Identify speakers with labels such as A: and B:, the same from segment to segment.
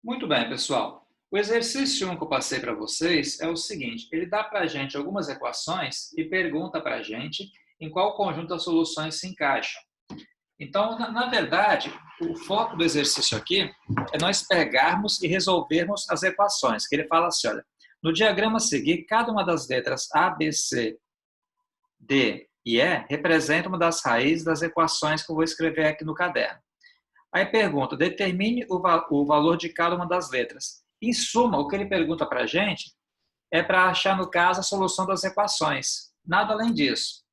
A: Muito bem, pessoal. O exercício 1 que eu passei para vocês é o seguinte, ele dá para a gente algumas equações e pergunta para a gente em qual conjunto as soluções se encaixam. Então, na verdade, o foco do exercício aqui é nós pegarmos e resolvermos as equações, que ele fala assim, olha, no diagrama a seguir, cada uma das letras A, B, C, D e E representa uma das raízes das equações que eu vou escrever aqui no caderno. Aí pergunta, determine o valor de cada uma das letras. Em suma, o que ele pergunta para a gente é para achar, no caso, a solução das equações. Nada além disso.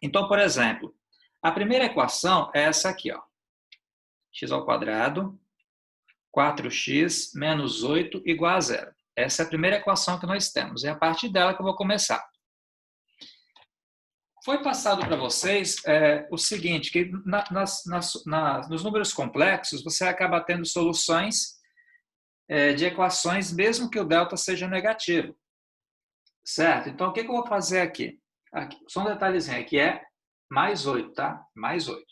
A: Então, por exemplo, a primeira equação é essa aqui, ó. X ao quadrado, 4x menos 8 igual a zero. Essa é a primeira equação que nós temos. É a partir dela que eu vou começar. Foi passado para vocês o seguinte, que nos números complexos você acaba tendo soluções de equações, mesmo que o delta seja negativo. Certo? Então, o que eu vou fazer aqui? Só um detalhezinho aqui, é mais 8, tá? Mais 8.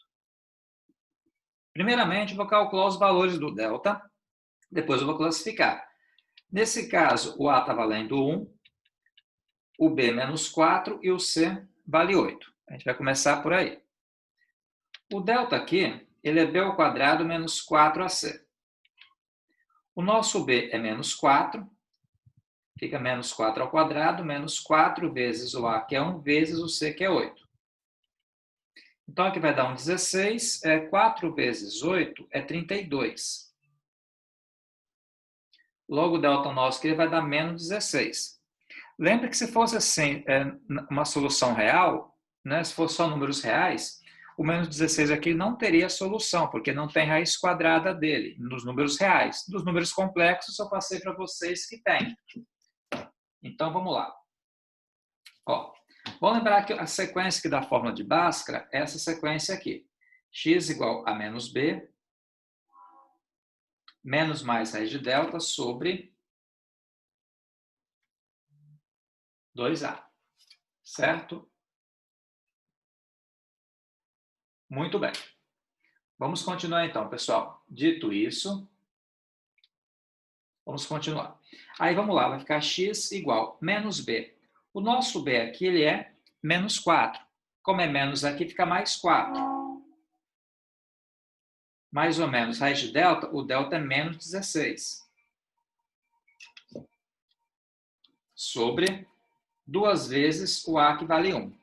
A: Primeiramente, eu vou calcular os valores do delta, depois eu vou classificar. Nesse caso, o A está valendo 1, o B menos 4 e o C vale 8. A gente vai começar por aí. O delta aqui, ele é B ao quadrado menos 4AC. O nosso B é menos 4, fica menos 4 ao quadrado, menos 4 vezes o A, que é 1, vezes o C, que é 8. Então, aqui vai dar um 16, 4 vezes 8 é 32. Logo, o delta nosso que ele vai dar menos 16. Lembra que se fosse assim, uma solução real, né, se fosse só números reais, o menos 16 aqui não teria solução, porque não tem raiz quadrada dele, nos números reais. Dos números complexos, eu passei para vocês que tem. Então, vamos lá. Ó, vamos lembrar que a sequência aqui da fórmula de Bhaskara é essa sequência aqui. X igual a menos B, menos mais raiz de delta sobre 2A. Certo? Muito bem. Vamos continuar então, pessoal. Dito isso, vamos continuar. Aí vamos lá, vai ficar x igual menos b. O nosso b aqui ele é menos 4. Como é menos aqui, fica mais 4. Mais ou menos raiz de delta, o delta é menos 16. Sobre 2 vezes o a que vale 1.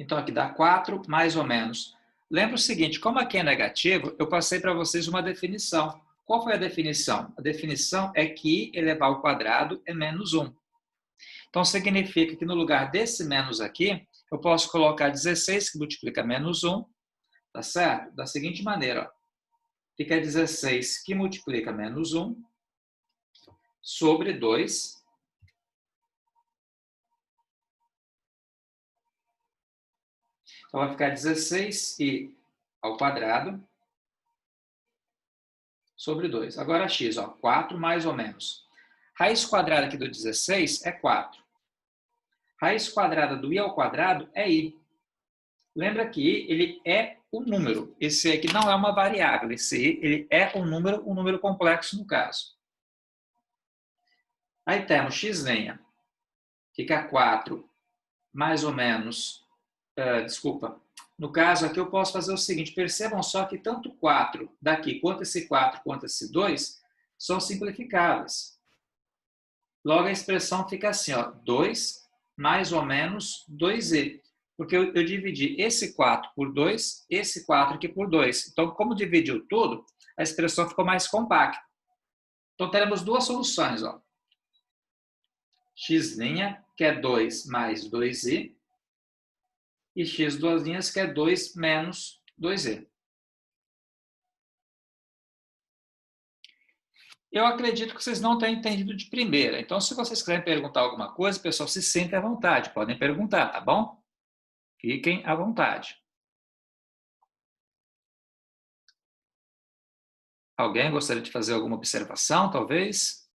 A: Então aqui dá 4 mais ou menos. Lembra o seguinte, como aqui é negativo, eu passei para vocês uma definição. Qual foi a definição? A definição é que i elevado ao quadrado é menos 1. Então, significa que no lugar desse menos aqui, eu posso colocar 16, que multiplica menos 1, tá certo? Da seguinte maneira, ó. Fica 16, que multiplica menos 1, sobre 2. Então, vai ficar 16i ao quadrado, sobre 2. Agora, x, ó, 4 mais ou menos. Raiz quadrada aqui do 16 é 4. Raiz quadrada do i ao quadrado é i. Lembra que i, ele é um número. Esse aqui não é uma variável. Esse i, ele é um número complexo no caso. Aí temos x lenha. Fica 4 mais ou menos... desculpa. No caso aqui eu posso fazer o seguinte. Percebam só que tanto 4 daqui, quanto esse 4, quanto esse 2, são simplificáveis. Logo a expressão fica assim, ó, 2 mais ou menos 2e. Porque eu dividi esse 4 por 2, esse 4 aqui por 2. Então, como dividiu tudo, a expressão ficou mais compacta. Então, teremos duas soluções. Ó. X', que é 2 mais 2i, e x duas linhas, que é 2 menos 2e. Eu acredito que vocês não tenham entendido de primeira. Então, se vocês quiserem perguntar alguma coisa, pessoal, se sentem à vontade. Podem perguntar, tá bom? Fiquem à vontade. Alguém gostaria de fazer alguma observação, talvez?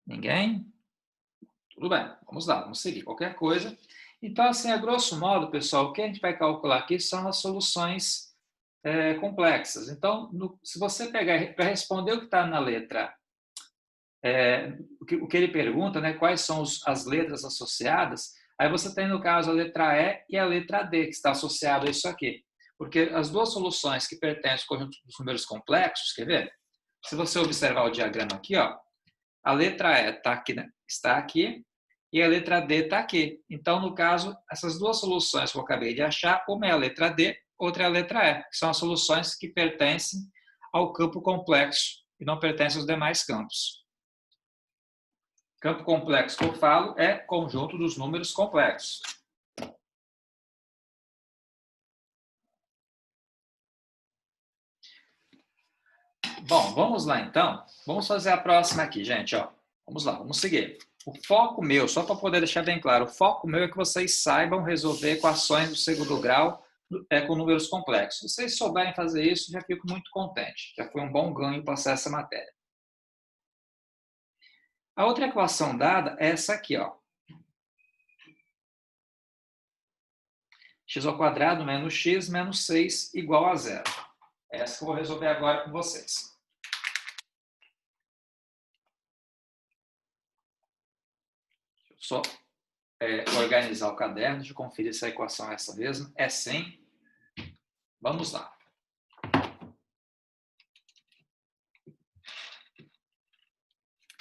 A: Ninguém? Tudo bem, vamos lá, vamos seguir. Qualquer coisa. Então, assim, a grosso modo, pessoal, o que a gente vai calcular aqui são as soluções complexas. Então, se você pegar para responder o que está na letra, o que ele pergunta, né, quais são as letras associadas, aí você tem, no caso, a letra E e a letra D, que está associado a isso aqui. Porque as duas soluções que pertencem ao conjunto dos números complexos, quer ver? Se você observar o diagrama aqui, ó, a letra E está aqui e a letra D está aqui. Então, no caso, essas duas soluções que eu acabei de achar, uma é a letra D, outra é a letra E, que são as soluções que pertencem ao campo complexo e não pertencem aos demais campos. Campo complexo que eu falo é conjunto dos números complexos. Bom, vamos lá então. Vamos fazer a próxima aqui, gente. Ó. Vamos lá, vamos seguir. O foco meu, só para poder deixar bem claro, o foco meu é que vocês saibam resolver equações do segundo grau com números complexos. Se vocês souberem fazer isso, já fico muito contente. Já foi um bom ganho passar essa matéria. A outra equação dada é essa aqui, ó. X ao quadrado menos x menos 6 igual a zero. Essa que eu vou resolver agora com vocês. Deixa eu só organizar o caderno, deixa eu conferir se a equação é essa mesma. É sim. Vamos lá.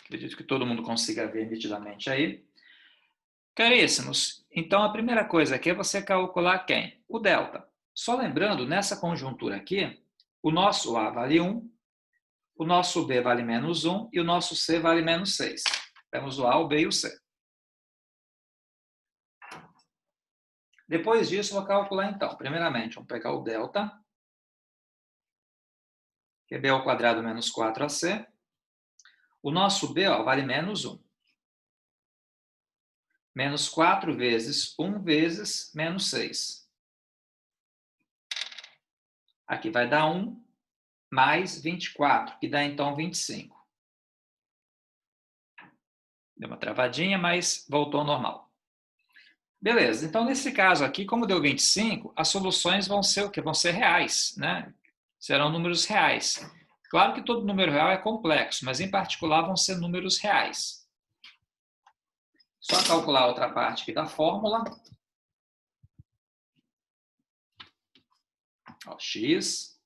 A: Acredito que todo mundo consiga ver nitidamente aí. Caríssimos, então a primeira coisa aqui é você calcular quem? O delta. Só lembrando, nessa conjuntura aqui, o nosso A vale 1, o nosso B vale menos 1 e o nosso C vale menos 6. Temos o A, o B e o C. Depois disso, vou calcular então. Primeiramente, vamos pegar o delta, que é B ao quadrado menos 4AC. O nosso B vale menos 1. Menos 4 vezes 1 vezes menos 6. Aqui vai dar 1 mais 24, que dá então 25. Deu uma travadinha, mas voltou ao normal. Beleza, então nesse caso aqui, como deu 25, as soluções vão ser o quê? Vão ser reais, né? Serão números reais. Claro que todo número real é complexo, mas em particular vão ser números reais. Só calcular a outra parte aqui da fórmula. Ó, x.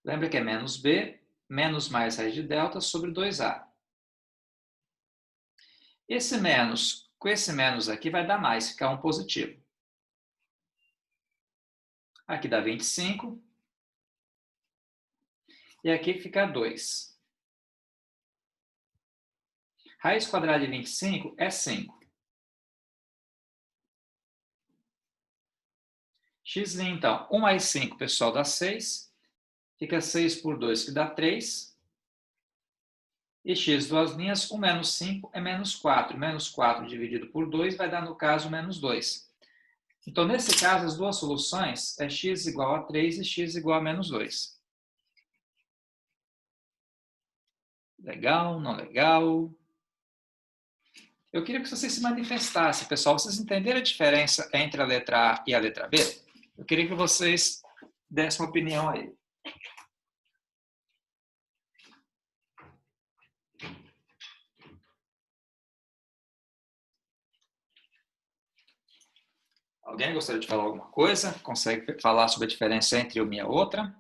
A: Lembra que é menos b, menos mais raiz de delta sobre 2a. Esse menos, com esse menos aqui vai dar mais, ficar um positivo. Aqui dá 25. E aqui fica 2. Raiz quadrada de 25 é 5. X, então, 1 mais 5, pessoal, dá 6. Fica 6 por 2, que dá 3. E x, duas linhas, 1 menos 5 é menos 4. Menos 4 dividido por 2 vai dar, no caso, menos 2. Então, nesse caso, as duas soluções é x igual a 3 e x igual a menos 2. Legal, não legal? Eu queria que vocês se manifestassem, pessoal. Vocês entenderam a diferença entre a letra A e a letra B? Eu queria que vocês dessem uma opinião aí. Alguém gostaria de falar alguma coisa? Consegue falar sobre a diferença entre uma e a outra?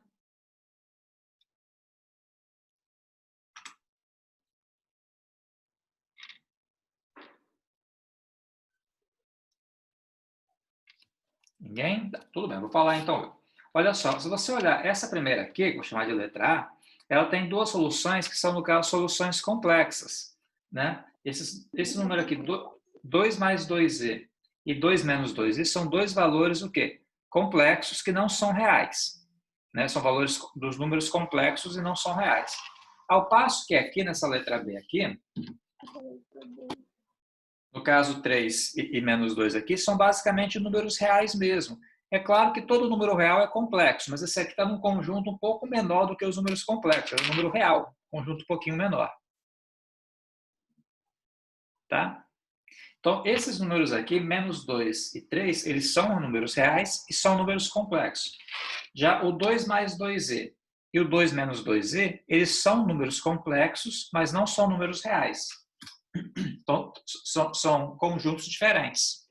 A: Ninguém? Tudo bem, vou falar então. Olha só, se você olhar essa primeira aqui, que eu vou chamar de letra A, ela tem duas soluções que são, no caso, soluções complexas. Né? Esse número aqui, 2 mais 2e e 2 menos 2i, são dois valores o quê? Complexos que não são reais. Né? São valores dos números complexos e não são reais. Ao passo que aqui, nessa letra B aqui, no caso 3 e menos 2 aqui, são basicamente números reais mesmo. É claro que todo número real é complexo, mas esse aqui está num conjunto um pouco menor do que os números complexos. É um número real, conjunto um pouquinho menor. Tá? Então, esses números aqui, menos 2 e 3, eles são números reais e são números complexos. Já o 2 mais 2e e o 2 menos 2e, eles são números complexos, mas não são números reais. Então, são conjuntos diferentes.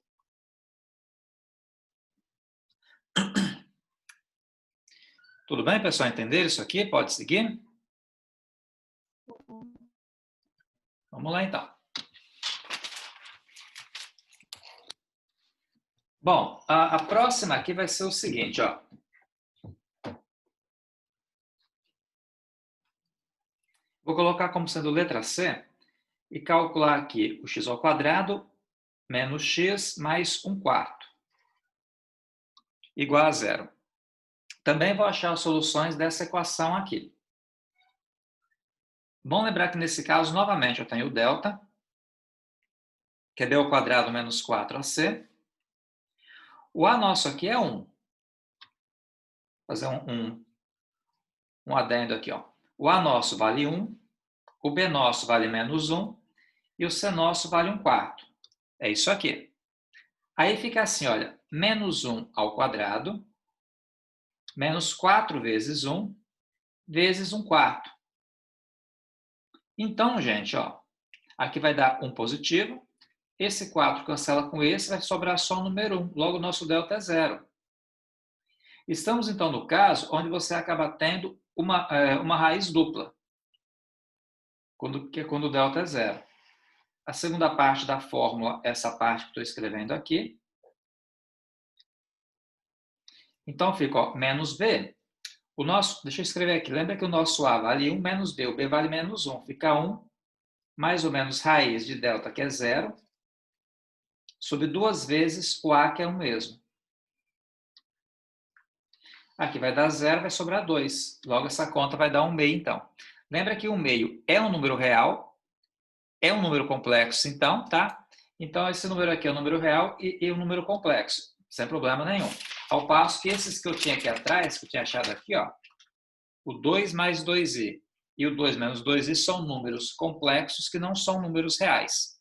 A: Tudo bem, pessoal? Entenderam isso aqui? Pode seguir? Vamos lá, então. Bom, a próxima aqui vai ser o seguinte, ó. Vou colocar como sendo letra C e calcular aqui o x ao quadrado menos x mais 1/4 igual a zero. Também vou achar as soluções dessa equação aqui. Bom lembrar que nesse caso, novamente, eu tenho o delta, que é b ao quadrado menos 4ac. O a nosso aqui é 1. Vou fazer um adendo aqui, ó. O a nosso vale 1, o b nosso vale menos 1 e o c nosso vale 1/4. É isso aqui. Aí fica assim, olha, menos 1 ao quadrado menos 4 vezes 1 vezes 1/4. Então, gente, ó, aqui vai dar 1 positivo. Esse 4 cancela com esse, vai sobrar só o número 1. Logo, o nosso delta é 0. Estamos, então, no caso onde você acaba tendo uma raiz dupla, que é quando o delta é 0. A segunda parte da fórmula, essa parte que estou escrevendo aqui. Então, fica ó, menos b. Deixa eu escrever aqui. Lembra que o nosso a vale 1 menos b. O b vale menos 1. Fica 1 mais ou menos raiz de delta, que é 0, sobre 2 vezes o a, que é 1 mesmo. Aqui vai dar 0, vai sobrar 2. Logo, essa conta vai dar 1/2, então. Lembra que o meio é um número real, é um número complexo, então, tá? Então, esse número aqui é um número real e um número complexo, sem problema nenhum. Ao passo que esses que eu tinha aqui atrás, que eu tinha achado aqui, ó, o 2 mais 2i e o 2 menos 2i são números complexos que não são números reais.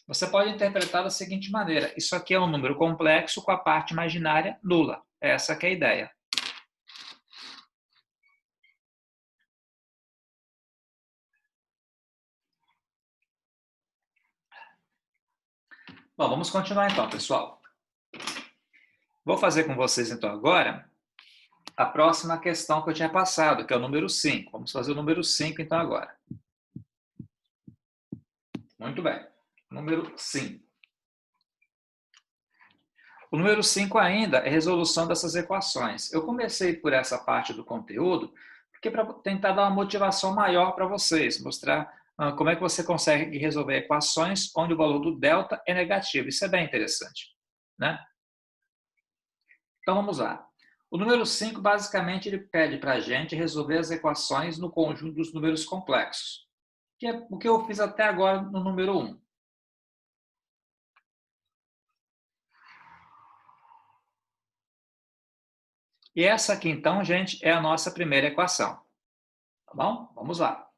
A: Você pode interpretar da seguinte maneira: isso aqui é um número complexo com a parte imaginária nula. Essa que é a ideia. Bom, vamos continuar então, pessoal. Vou fazer com vocês então agora a próxima questão que eu tinha passado, que é o número 5. Vamos fazer o número 5 então agora. Muito bem. Número 5. O número 5 ainda é resolução dessas equações. Eu comecei por essa parte do conteúdo porque para tentar dar uma motivação maior para vocês, mostrar como é que você consegue resolver equações onde o valor do delta é negativo. Isso é bem interessante, né? Então vamos lá. O número 5, basicamente, ele pede para a gente resolver as equações no conjunto dos números complexos, que é o que eu fiz até agora no número 1. E essa aqui, então, gente, é a nossa primeira equação. Tá bom? Vamos lá.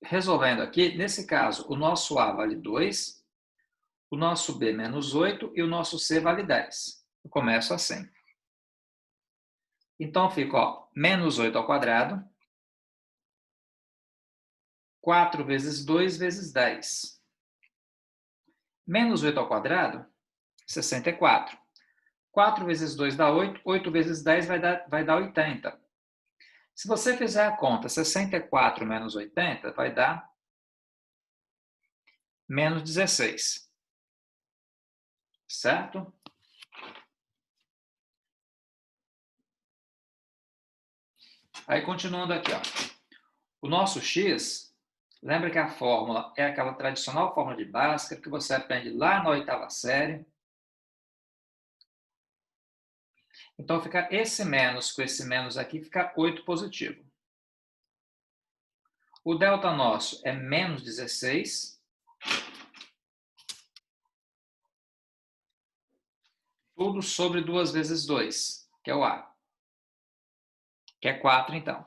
A: Resolvendo aqui, nesse caso, o nosso A vale 2, o nosso B menos 8 e o nosso C vale 10. Eu começo assim. Então, fica ó, menos 8 ao quadrado, 4 vezes 2 vezes 10. Menos 8 ao quadrado, 64. 4 vezes 2 dá 8, 8 vezes 10 vai dar 80. Se você fizer a conta, 64 menos 80 vai dar menos 16. Certo? Aí, continuando aqui, ó. O nosso x, lembra que a fórmula é aquela tradicional fórmula de Bhaskara que você aprende lá na 8ª série. Então, fica esse menos com esse menos aqui, fica 8 positivo. O delta nosso é menos 16. Tudo sobre 2 vezes 2, que é o A. Que é 4, então.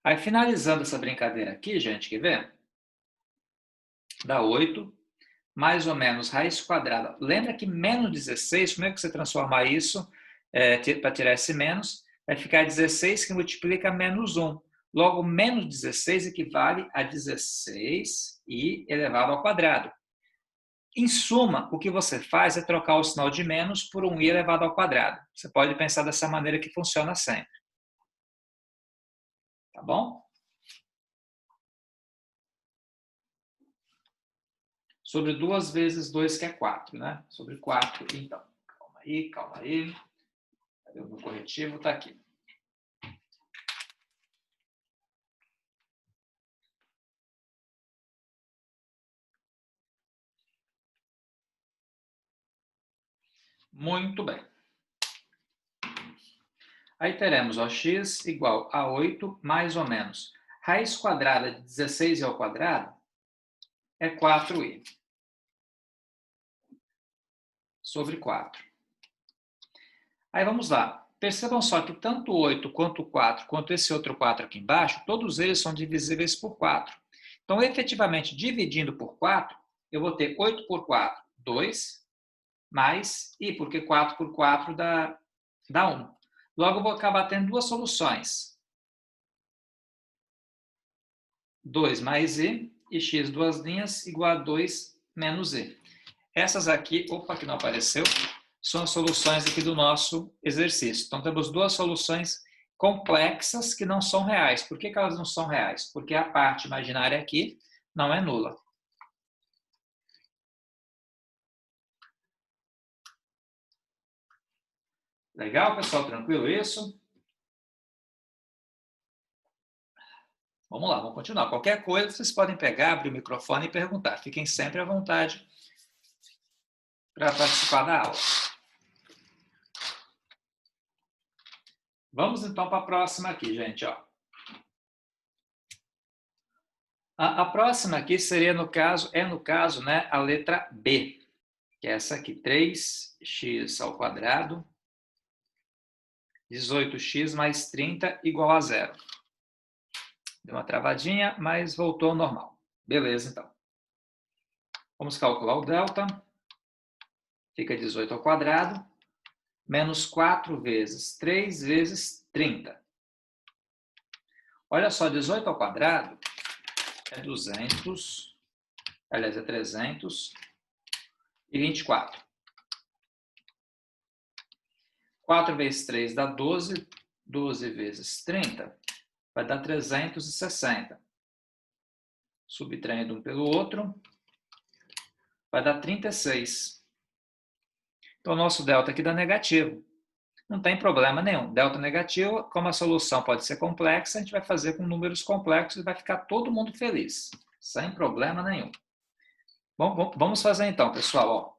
A: Aí, finalizando essa brincadeira aqui, gente, quer ver? Dá 8, mais ou menos raiz quadrada. Lembra que menos 16, como é que você transforma isso para tirar esse menos? Vai ficar 16 que multiplica menos 1. Logo, menos 16 equivale a 16 e elevado ao quadrado. Em suma, o que você faz é trocar o sinal de menos por um i elevado ao quadrado. Você pode pensar dessa maneira que funciona sempre. Tá bom? Sobre 2 vezes 2, que é 4, né? Sobre 4, então. Calma aí, calma aí. Cadê o meu corretivo? Está aqui. Muito bem. Aí teremos ó, x igual a 8 mais ou menos. Raiz quadrada de 16 ao quadrado é 4i sobre 4. Aí vamos lá. Percebam só que tanto 8 quanto 4, quanto esse outro 4 aqui embaixo, todos eles são divisíveis por 4. Então, efetivamente, dividindo por 4, eu vou ter 8 por 4, 2, mais i, porque 4 por 4 dá 1. Logo, eu vou acabar tendo duas soluções. 2 mais i, e x duas linhas, igual a 2 menos i. Essas aqui, opa, que não apareceu, são as soluções aqui do nosso exercício. Então, temos duas soluções complexas que não são reais. Por que elas não são reais? Porque a parte imaginária aqui não é nula. Legal, pessoal? Tranquilo isso? Vamos lá, vamos continuar. Qualquer coisa, vocês podem pegar, abrir o microfone e perguntar. Fiquem sempre à vontade para participar da aula. Vamos então para a próxima aqui, gente. Ó. A próxima aqui seria, no caso, né, a letra B, que é essa aqui, 3x ao quadrado, 18x mais 30 igual a zero. Deu uma travadinha, mas voltou ao normal. Beleza, então. Vamos calcular o delta. Fica 18 ao quadrado, menos 4 vezes 3 vezes 30. Olha só, 18 ao quadrado é 200, aliás, é 324. 4 vezes 3 dá 12, 12 vezes 30 vai dar 360. Subtraindo um pelo outro, vai dar 36. Então, o nosso delta aqui dá negativo. Não tem problema nenhum. Delta negativo, como a solução pode ser complexa, a gente vai fazer com números complexos e vai ficar todo mundo feliz, sem problema nenhum. Bom, vamos fazer então, pessoal. Ó.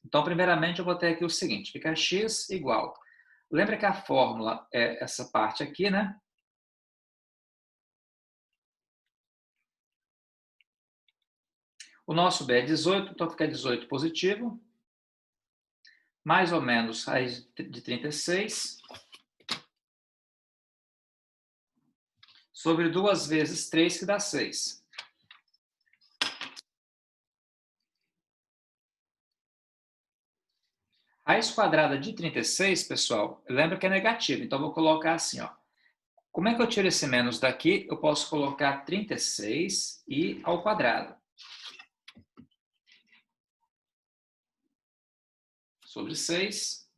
A: Então, primeiramente, eu vou ter aqui o seguinte, fica x igual. Lembra que a fórmula é essa parte aqui, né? O nosso b é 18, então fica 18 positivo, mais ou menos raiz de 36, sobre 2 vezes 3, que dá 6. Raiz quadrada de 36, pessoal, lembra que é negativo, então vou colocar assim, ó. Como é que eu tiro esse menos daqui? Eu posso colocar 36 e ao quadrado. Sobre 6.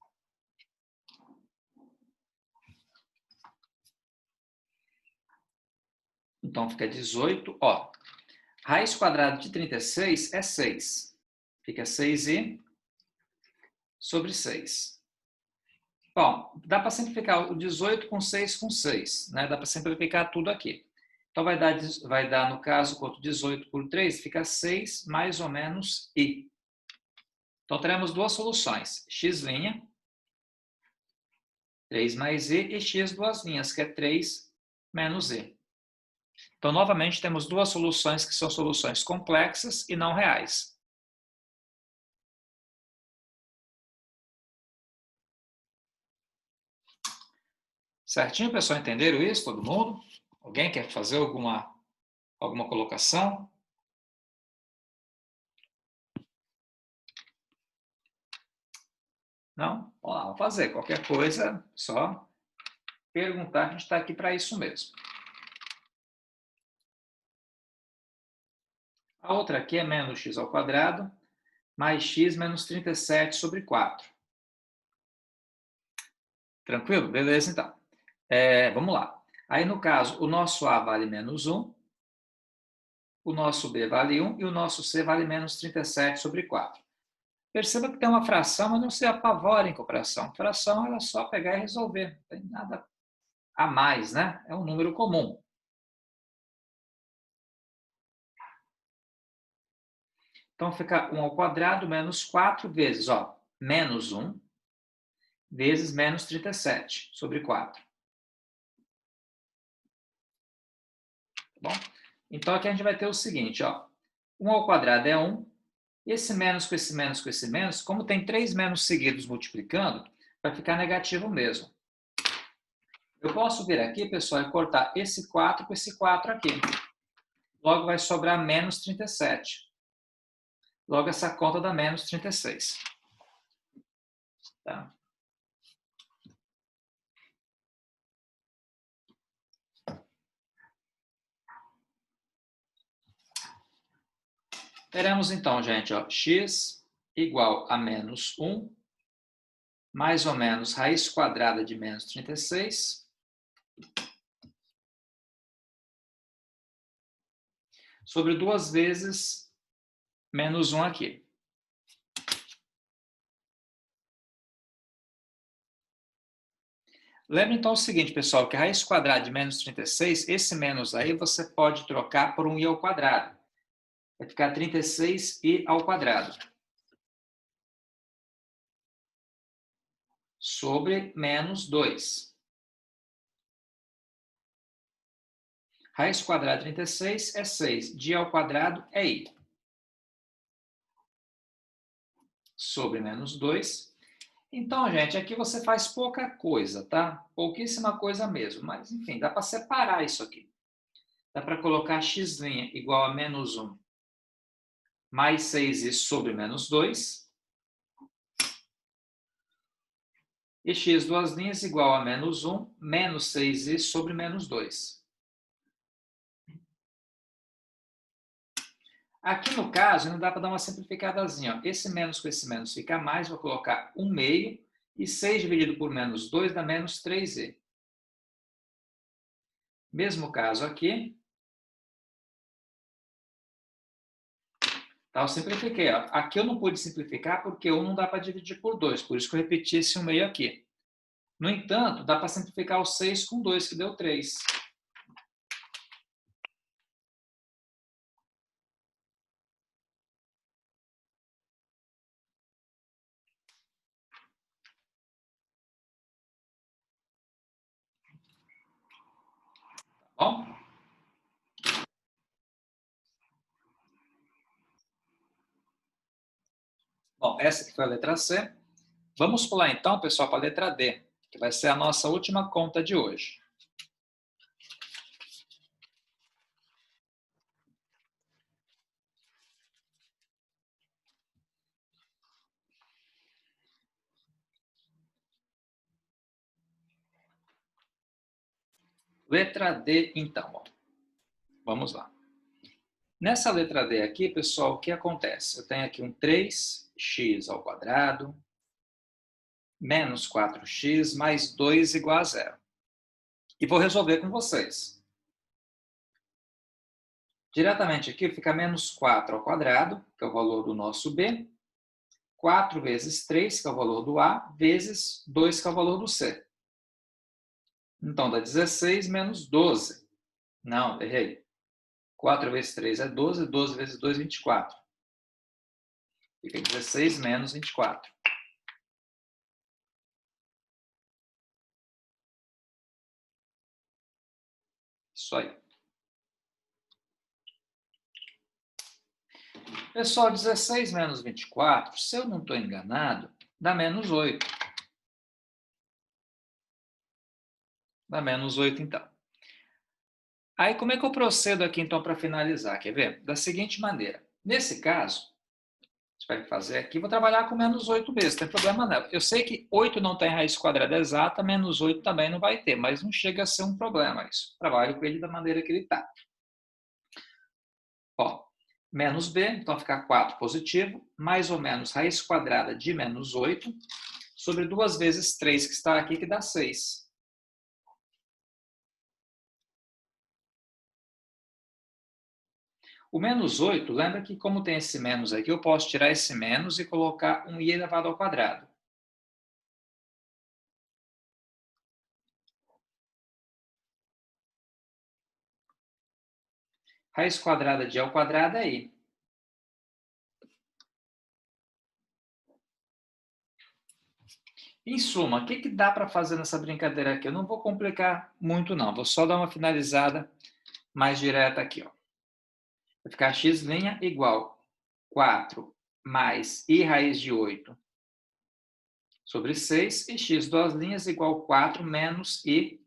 A: Então, fica 18. Ó, raiz quadrada de 36 é 6. Fica 6i sobre 6. Bom, dá para simplificar o 18 com 6 com 6. Né? Dá para simplificar tudo aqui. Então, vai dar, no caso, quanto 18 por 3, fica 6 mais ou menos i. Então, teremos duas soluções. X', 3 mais i, e x duas linhas, que é 3 menos i. Então, novamente, temos duas soluções que são soluções complexas e não reais. Certinho, pessoal? Entenderam isso? Todo mundo? Alguém quer fazer alguma colocação? Não? Vamos fazer. Qualquer coisa, só perguntar, a gente está aqui para isso mesmo. A outra aqui é menos x ao quadrado mais x menos 37 sobre 4. Tranquilo? Beleza, então. Vamos lá. Aí, no caso, o nosso A vale menos 1, o nosso B vale 1 e o nosso C vale menos 37 sobre 4. Perceba que tem uma fração, mas não se apavorem com fração. Fração é só pegar e resolver. Não tem nada a mais, né? É um número comum. Então, fica 1 ao quadrado menos 4 vezes, menos 1 vezes menos 37 sobre 4. Tá bom? Então, aqui a gente vai ter o seguinte, 1 ao quadrado é 1. Esse menos com esse menos com esse menos, como tem 3 menos seguidos multiplicando, vai ficar negativo mesmo. Eu posso vir aqui, pessoal, e cortar esse 4 com esse 4 aqui. Logo, vai sobrar menos 37. Logo, essa conta dá menos 36. Tá? Teremos, então, gente, x igual a menos 1, mais ou menos raiz quadrada de menos 36, sobre 2 vezes menos 1 aqui. Lembra, então, o seguinte, pessoal, que a raiz quadrada de menos 36, esse menos aí você pode trocar por um i ao quadrado. Vai ficar 36i ao quadrado. Sobre menos 2. Raiz quadrada de 36 é 6. De i ao quadrado é i. Sobre menos 2. Então, gente, aqui você faz pouca coisa, tá? Pouquíssima coisa mesmo. Mas, enfim, dá para separar isso aqui. Dá para colocar x' igual a menos 1 mais 6i sobre menos 2. E x duas linhas igual a menos 1 menos 6i sobre menos 2. Aqui no caso, ainda dá para dar uma simplificadazinha. Esse menos com esse menos fica mais, vou colocar 1 meio, e 6 dividido por menos 2 dá menos 3i. Mesmo caso aqui. Tá, eu simplifiquei. Aqui eu não pude simplificar porque 1 não dá para dividir por 2, por isso que eu repeti esse 1 meio aqui. No entanto, dá para simplificar o 6 com 2, que deu 3. Tá bom? Bom, essa aqui foi a letra C. Vamos pular então, pessoal, para a letra D, que vai ser a nossa última conta de hoje. Letra D, então. Vamos lá. Nessa letra D aqui, pessoal, o que acontece? Eu tenho aqui um 3x ao quadrado menos 4x mais 2 igual a 0. E vou resolver com vocês. Diretamente aqui fica menos 4 ao quadrado, que é o valor do nosso B, 4 vezes 3, que é o valor do A, vezes 2, que é o valor do C. Então, dá 16 menos 12. Não, errei. 4 vezes 3 é 12, 12 vezes 2, 24. Fica 16 menos 24. Isso aí. Pessoal, 16 menos 24, se eu não estou enganado, dá menos 8. Dá menos 8, então. Aí, como é que eu procedo aqui, então, para finalizar? Quer ver? Da seguinte maneira. Nesse caso, a gente vai fazer aqui, vou trabalhar com menos 8 mesmo, não tem problema não. Eu sei que 8 não tem raiz quadrada exata, menos 8 também não vai ter, mas não chega a ser um problema isso. Trabalho com ele da maneira que ele está. Ó, menos b, então fica 4 positivo, mais ou menos raiz quadrada de menos 8, sobre 2 vezes 3 que está aqui, que dá 6. O menos 8, lembra que como tem esse menos aqui, eu posso tirar esse menos e colocar um i elevado ao quadrado. Raiz quadrada de i ao quadrado é i. Em suma, o que dá para fazer nessa brincadeira aqui? Eu não vou complicar muito não, vou só dar uma finalizada mais direta aqui. Ó. Vai ficar x' igual 4 mais i raiz de 8 sobre 6 e x duas linhas igual 4 menos i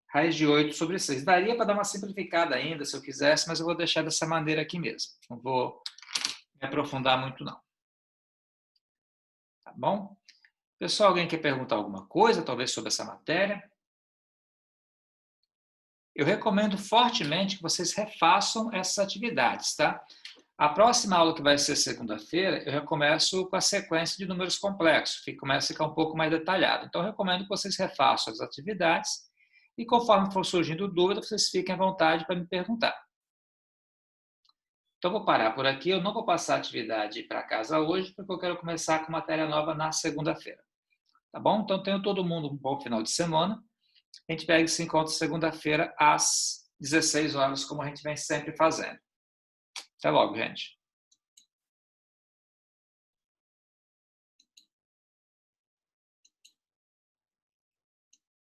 A: raiz de 8 sobre 6. Daria para dar uma simplificada ainda, se eu quisesse, mas eu vou deixar dessa maneira aqui mesmo. Não vou me aprofundar muito não. Tá bom? Pessoal, alguém quer perguntar alguma coisa, talvez sobre essa matéria? Eu recomendo fortemente que vocês refaçam essas atividades, tá? A próxima aula, que vai ser segunda-feira, eu recomeço com a sequência de números complexos, que começa a ficar um pouco mais detalhado. Então, eu recomendo que vocês refaçam as atividades e, conforme for surgindo dúvida, vocês fiquem à vontade para me perguntar. Então, vou parar por aqui. Eu não vou passar a atividade para casa hoje, porque eu quero começar com matéria nova na segunda-feira. Tá bom? Então, tenho todo mundo um bom final de semana. A gente pega e se encontra segunda-feira às 16 horas, como a gente vem sempre fazendo. Até logo, gente.